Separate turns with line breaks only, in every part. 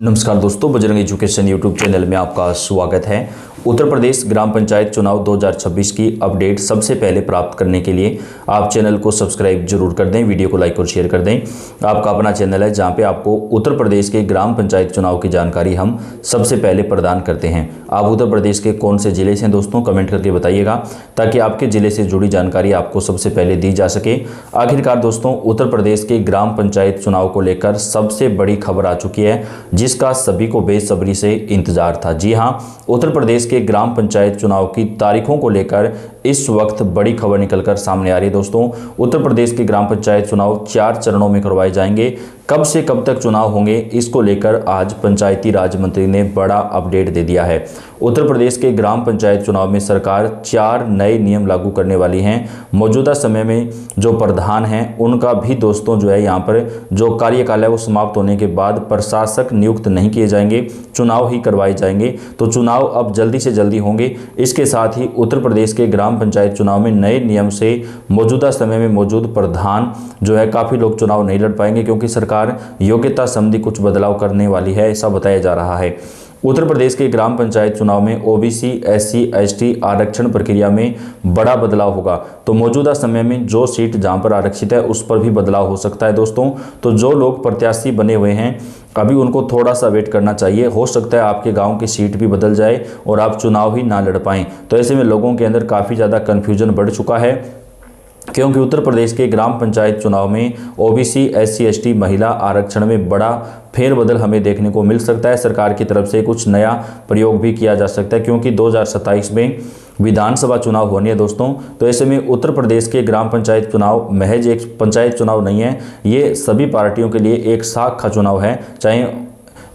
नमस्कार दोस्तों, Bajrang education YouTube channel में आपका स्वागत है। उत्तर प्रदेश ग्राम पंचायत चुनाव 2026 की अपडेट सबसे पहले प्राप्त करने के लिए आप चैनल को सब्सक्राइब जरूर कर दें, वीडियो को लाइक और शेयर कर दें। आपका अपना चैनल है जहां पे आपको उत्तर प्रदेश के ग्राम पंचायत चुनाव की जानकारी हम सबसे पहले प्रदान करते हैं। आप उत्तर प्रदेश के कौन से जिले से हैं दोस्तों, कमेंट करके बताइएगा ताकि आपके जिले से जुड़ी जानकारी आपको सबसे पहले दी जा सके। आखिरकार दोस्तों, उत्तर प्रदेश के ग्राम पंचायत चुनाव को लेकर सबसे बड़ी खबर आ चुकी है जिसका सभी को बेसब्री से इंतजार था। जी हां, उत्तर प्रदेश के ग्राम पंचायत चुनाव की तारीखों को लेकर इस वक्त बड़ी खबर निकलकर सामने आ रही है। दोस्तों, उत्तर प्रदेश के ग्राम पंचायत चुनाव 4 चरणों में करवाए जाएंगे। कब से कब तक चुनाव होंगे, इसको लेकर आज पंचायती राज मंत्री ने बड़ा अपडेट दे दिया है। उत्तर प्रदेश के ग्राम पंचायत चुनाव में सरकार 4 नए नियम लागू करने वाली है। मौजूदा समय में जो प्रधान हैं उनका भी दोस्तों जो है यहाँ पर जो कार्यकाल है वो समाप्त होने के बाद प्रशासक नियुक्त नहीं किए जाएंगे, चुनाव ही करवाए जाएंगे। तो चुनाव अब जल्दी से जल्दी होंगे। इसके साथ ही उत्तर प्रदेश के ग्राम पंचायत चुनाव में नए नियम से मौजूदा समय में मौजूद प्रधान जो है काफ़ी लोग चुनाव नहीं लड़ पाएंगे क्योंकि सरकार योग्यता संबंधी कुछ बदलाव करने वाली है, ऐसा बताया जा रहा है। उत्तर प्रदेश के ग्राम पंचायत चुनाव में ओबीसी, एससी, एसटी आरक्षण प्रक्रिया में बड़ा बदलाव होगा। तो मौजूदा समय में जो सीट जहां पर आरक्षित है उस पर भी बदलाव हो सकता है दोस्तों। तो जो लोग प्रत्याशी बने हुए हैं अभी उनको थोड़ा सा वेट करना चाहिए। हो सकता है आपके गांव की सीट भी बदल जाए और आप चुनाव ही ना लड़ पाएं। तो ऐसे में लोगों के अंदर काफ़ी ज़्यादा कन्फ्यूजन बढ़ चुका है क्योंकि उत्तर प्रदेश के ग्राम पंचायत चुनाव में ओबीसी, एससी, एसटी महिला आरक्षण में बड़ा फेरबदल हमें देखने को मिल सकता है। सरकार की तरफ से कुछ नया प्रयोग भी किया जा सकता है क्योंकि 2027 में विधानसभा चुनाव होने हैं दोस्तों। तो ऐसे में उत्तर प्रदेश के ग्राम पंचायत चुनाव महज एक पंचायत चुनाव नहीं है, ये सभी पार्टियों के लिए एक साख का चुनाव है, चाहे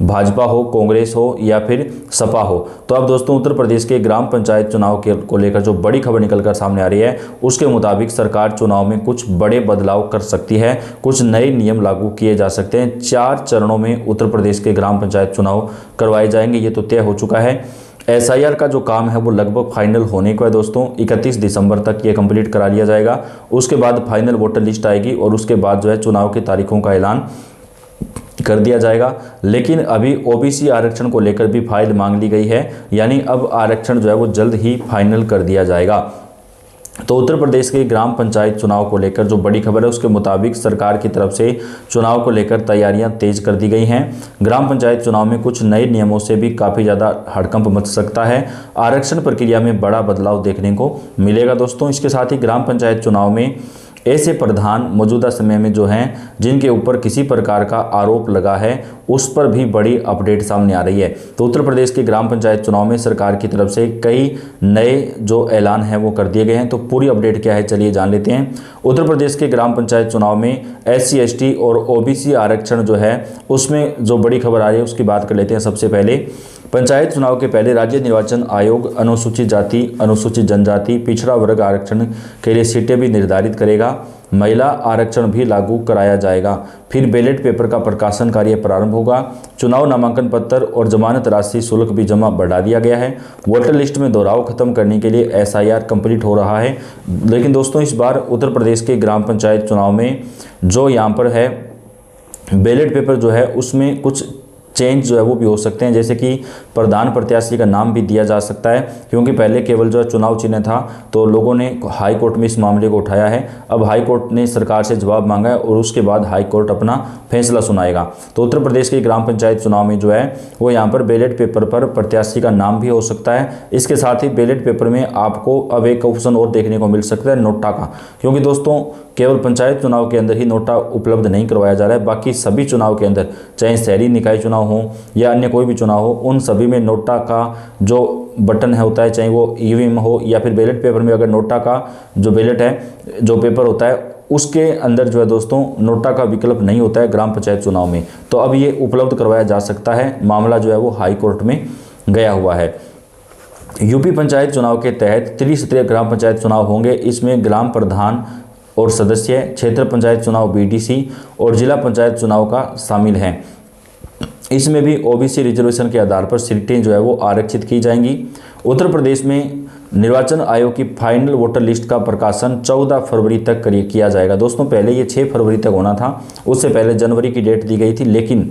भाजपा हो, कांग्रेस हो या फिर सपा हो। तो अब दोस्तों, उत्तर प्रदेश के ग्राम पंचायत चुनाव को लेकर जो बड़ी खबर निकलकर सामने आ रही है उसके मुताबिक सरकार चुनाव में कुछ बड़े बदलाव कर सकती है, कुछ नए नियम लागू किए जा सकते हैं। 4 चरणों में उत्तर प्रदेश के ग्राम पंचायत चुनाव करवाए जाएंगे, ये तो तय हो चुका है। एसआईआर का जो काम है वो लगभग फाइनल होने को है दोस्तों। 31 दिसंबर तक ये कंप्लीट करा लिया जाएगा। उसके बाद फाइनल वोटर लिस्ट आएगी और उसके बाद जो है चुनाव की तारीखों का ऐलान कर दिया जाएगा। लेकिन अभी ओबीसी आरक्षण को लेकर भी फाइल मांग ली गई है, यानी अब आरक्षण जो है वो जल्द ही फाइनल कर दिया जाएगा। तो उत्तर प्रदेश के ग्राम पंचायत चुनाव को लेकर जो बड़ी खबर है उसके मुताबिक सरकार की तरफ से चुनाव को लेकर तैयारियां तेज कर दी गई हैं। ग्राम पंचायत चुनाव में कुछ नए नियमों से भी काफ़ी ज़्यादा हड़कंप मच सकता है। आरक्षण प्रक्रिया में बड़ा बदलाव देखने को मिलेगा दोस्तों। इसके साथ ही ग्राम पंचायत चुनाव में ऐसे प्रधान मौजूदा समय में जो हैं जिनके ऊपर किसी प्रकार का आरोप लगा है उस पर भी बड़ी अपडेट सामने आ रही है। तो उत्तर प्रदेश के ग्राम पंचायत चुनाव में सरकार की तरफ से कई नए जो ऐलान हैं वो कर दिए गए हैं। तो पूरी अपडेट क्या है चलिए जान लेते हैं। उत्तर प्रदेश के ग्राम पंचायत चुनाव में एससी, एसटी और ओबीसी आरक्षण जो है उसमें जो बड़ी खबर आ रही है उसकी बात कर लेते हैं। सबसे पहले पंचायत चुनाव के पहले राज्य निर्वाचन आयोग अनुसूचित जाति, अनुसूचित जनजाति, पिछड़ा वर्ग आरक्षण के लिए सीटें भी निर्धारित करेगा। महिला आरक्षण भी लागू कराया जाएगा। फिर बैलेट पेपर का प्रकाशन कार्य प्रारंभ होगा। चुनाव नामांकन पत्र और जमानत राशि शुल्क भी जमा बढ़ा दिया गया है। वोटर लिस्ट में दोहराव खत्म करने के लिए एसआईआर कंप्लीट हो रहा है। लेकिन दोस्तों, इस बार उत्तर प्रदेश के ग्राम पंचायत चुनाव में जो यहाँ पर है बैलेट पेपर जो है उसमें कुछ चेंज जो है वो भी हो सकते हैं, जैसे कि प्रधान प्रत्याशी का नाम भी दिया जा सकता है क्योंकि पहले केवल जो है चुनाव चिन्ह था तो लोगों ने हाई कोर्ट में इस मामले को उठाया है। अब हाई कोर्ट ने सरकार से जवाब मांगा है और उसके बाद हाई कोर्ट अपना फैसला सुनाएगा। तो उत्तर प्रदेश के ग्राम पंचायत चुनाव में जो है वो यहाँ पर बैलेट पेपर पर प्रत्याशी का नाम भी हो सकता है। इसके साथ ही बैलेट पेपर में आपको अब एक ऑप्शन और देखने को मिल सकता है नोटा का, क्योंकि दोस्तों केवल पंचायत चुनाव के अंदर ही नोटा उपलब्ध नहीं करवाया जा रहा है, बाकी सभी चुनाव के अंदर चाहे शहरी निकाय चुनाव हो या अन्य कोई भी चुनाव हो उन सभी में नोटा का जो बटन है होता है, चाहे वो ईवीएम हो या फिर बैलेट पेपर में अगर नोटा का जो बैलेट है जो पेपर होता है उसके अंदर जो है दोस्तों नोटा का विकल्प नहीं होता है ग्राम पंचायत चुनाव में। तो अब ये उपलब्ध करवाया जा सकता है। मामला जो है वो हाई कोर्ट में गया हुआ है। यूपी पंचायत चुनाव के तहत त्रिस्तरीय ग्राम पंचायत चुनाव होंगे। इसमें ग्राम प्रधान और सदस्य, क्षेत्र पंचायत चुनाव बीडीसी और जिला पंचायत चुनाव का शामिल है। इसमें भी ओबीसी रिजर्वेशन के आधार पर सीटें जो है वो आरक्षित की जाएंगी। उत्तर प्रदेश में निर्वाचन आयोग की फाइनल वोटर लिस्ट का प्रकाशन 14 फरवरी तक किया जाएगा। दोस्तों, पहले ये 6 फरवरी तक होना था, उससे पहले जनवरी की डेट दी गई थी, लेकिन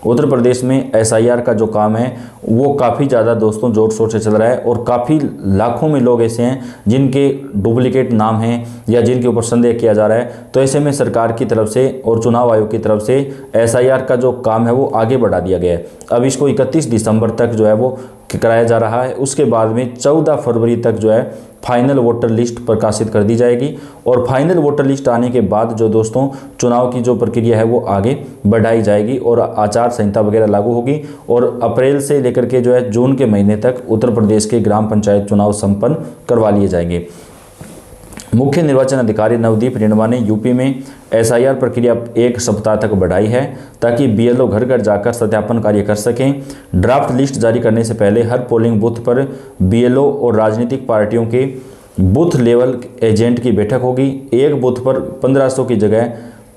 उत्तर प्रदेश में SIR का जो काम है वो काफ़ी ज़्यादा दोस्तों जोर शोर से चल रहा है और काफ़ी लाखों में लोग ऐसे हैं जिनके डुप्लीकेट नाम हैं या जिनके ऊपर संदेह किया जा रहा है। तो ऐसे में सरकार की तरफ से और चुनाव आयोग की तरफ से SIR का जो काम है वो आगे बढ़ा दिया गया है। अब इसको 31 दिसंबर तक जो है वो कराया जा रहा है। उसके बाद में 14 फरवरी तक जो है फाइनल वोटर लिस्ट प्रकाशित कर दी जाएगी और फाइनल वोटर लिस्ट आने के बाद जो दोस्तों चुनाव की जो प्रक्रिया है वो आगे बढ़ाई जाएगी और आचार संहिता वगैरह लागू होगी और अप्रैल से लेकर के जो है जून के महीने तक उत्तर प्रदेश के ग्राम पंचायत चुनाव संपन्न करवा लिए जाएंगे। मुख्य निर्वाचन अधिकारी नवदीप रेणवा ने यूपी में SIR प्रक्रिया 1 सप्ताह तक बढ़ाई है ताकि BLO घर घर जाकर सत्यापन कार्य कर सकें। ड्राफ्ट लिस्ट जारी करने से पहले हर पोलिंग बूथ पर BLO और राजनीतिक पार्टियों के बूथ लेवल एजेंट की बैठक होगी। एक बूथ पर 1500 की जगह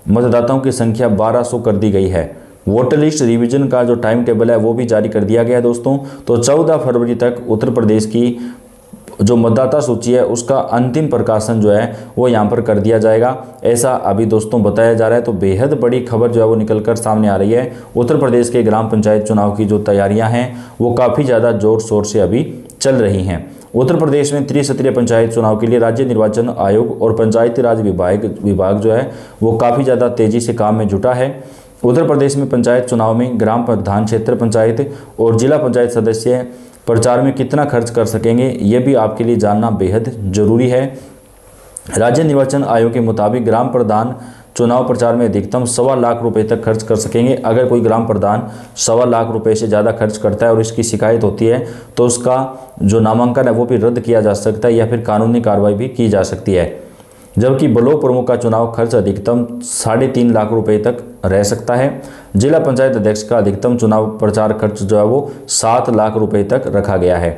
मतदाताओं की संख्या 1200 कर दी गई है। वोटर लिस्ट रिवीजन का जो टाइम टेबल है वो भी जारी कर दिया गया है दोस्तों। तो 14 फरवरी तक उत्तर प्रदेश की जो मतदाता सूची है उसका अंतिम प्रकाशन जो है वो यहाँ पर कर दिया जाएगा, ऐसा अभी दोस्तों बताया जा रहा है। तो बेहद बड़ी खबर जो है वो निकलकर सामने आ रही है। उत्तर प्रदेश के ग्राम पंचायत चुनाव की जो तैयारियां हैं वो काफ़ी ज़्यादा जोर शोर से अभी चल रही हैं। उत्तर प्रदेश में त्रिस्तरीय पंचायत चुनाव के लिए राज्य निर्वाचन आयोग और पंचायती राज विभाग जो है वो काफ़ी ज़्यादा तेज़ी से काम में जुटा है। उत्तर प्रदेश में पंचायत चुनाव में ग्राम प्रधान, क्षेत्र पंचायत और जिला पंचायत सदस्य प्रचार में कितना खर्च कर सकेंगे ये भी आपके लिए जानना बेहद ज़रूरी है। राज्य निर्वाचन आयोग के मुताबिक ग्राम प्रधान चुनाव प्रचार में अधिकतम 1.25 लाख रुपए तक खर्च कर सकेंगे। अगर कोई ग्राम प्रधान 1.25 लाख रुपए से ज़्यादा खर्च करता है और इसकी शिकायत होती है तो उसका जो नामांकन है वो भी रद्द किया जा सकता है या फिर कानूनी कार्रवाई भी की जा सकती है। जबकि ब्लॉक प्रमुख का चुनाव खर्च अधिकतम 3.5 लाख रुपए तक रह सकता है। जिला पंचायत अध्यक्ष का अधिकतम चुनाव प्रचार खर्च जो है वो 7 लाख रुपए तक रखा गया है।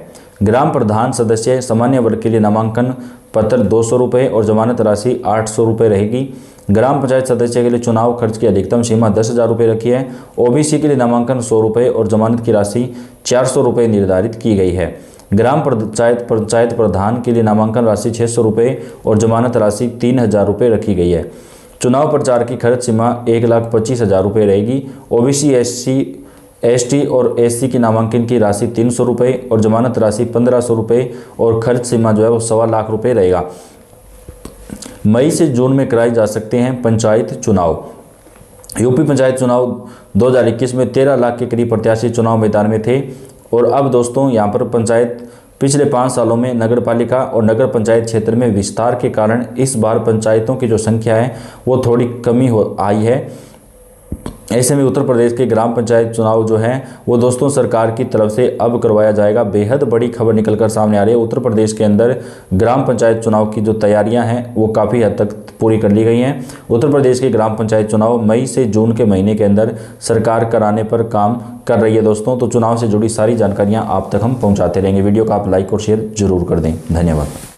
ग्राम प्रधान सदस्य सामान्य वर्ग के लिए नामांकन पत्र 200 रुपये और जमानत राशि 800 रुपये रहेगी। ग्राम पंचायत सदस्य के लिए चुनाव खर्च की अधिकतम सीमा 10,000 रुपये रखी है। OBC के लिए नामांकन 100 रुपये और जमानत की राशि 400 रुपये निर्धारित की गई है। ग्राम पंचायत प्रधान के लिए नामांकन राशि 600 रुपये और जमानत राशि 3,000 रुपये रखी गई है। चुनाव प्रचार की खर्च सीमा 1,25,000 रुपये रहेगी। OBC SC और SC की नामांकन की राशि 300 रुपये और जमानत राशि 1500 रुपये और खर्च सीमा जो है वो 1.25 लाख रुपये रहेगा। मई से जून में कराए जा सकते हैं पंचायत चुनाव। यूपी पंचायत चुनाव 2021 में 13 लाख के करीब प्रत्याशी चुनाव मैदान में थे और अब दोस्तों यहाँ पर पंचायत पिछले 5 सालों में नगर पालिका और नगर पंचायत क्षेत्र में विस्तार के कारण इस बार पंचायतों की जो संख्या है वो थोड़ी कमी आई है। ऐसे में उत्तर प्रदेश के ग्राम पंचायत चुनाव जो है वो दोस्तों सरकार की तरफ से अब करवाया जाएगा। बेहद बड़ी खबर निकलकर सामने आ रही है। उत्तर प्रदेश के अंदर ग्राम पंचायत चुनाव की जो तैयारियां हैं वो काफ़ी हद तक पूरी कर ली गई हैं। उत्तर प्रदेश के ग्राम पंचायत चुनाव मई से जून के महीने के अंदर सरकार कराने पर काम कर रही है दोस्तों। तो चुनाव से जुड़ी सारी जानकारियाँ आप तक हम पहुँचाते रहेंगे। वीडियो को आप लाइक और शेयर जरूर कर दें। धन्यवाद।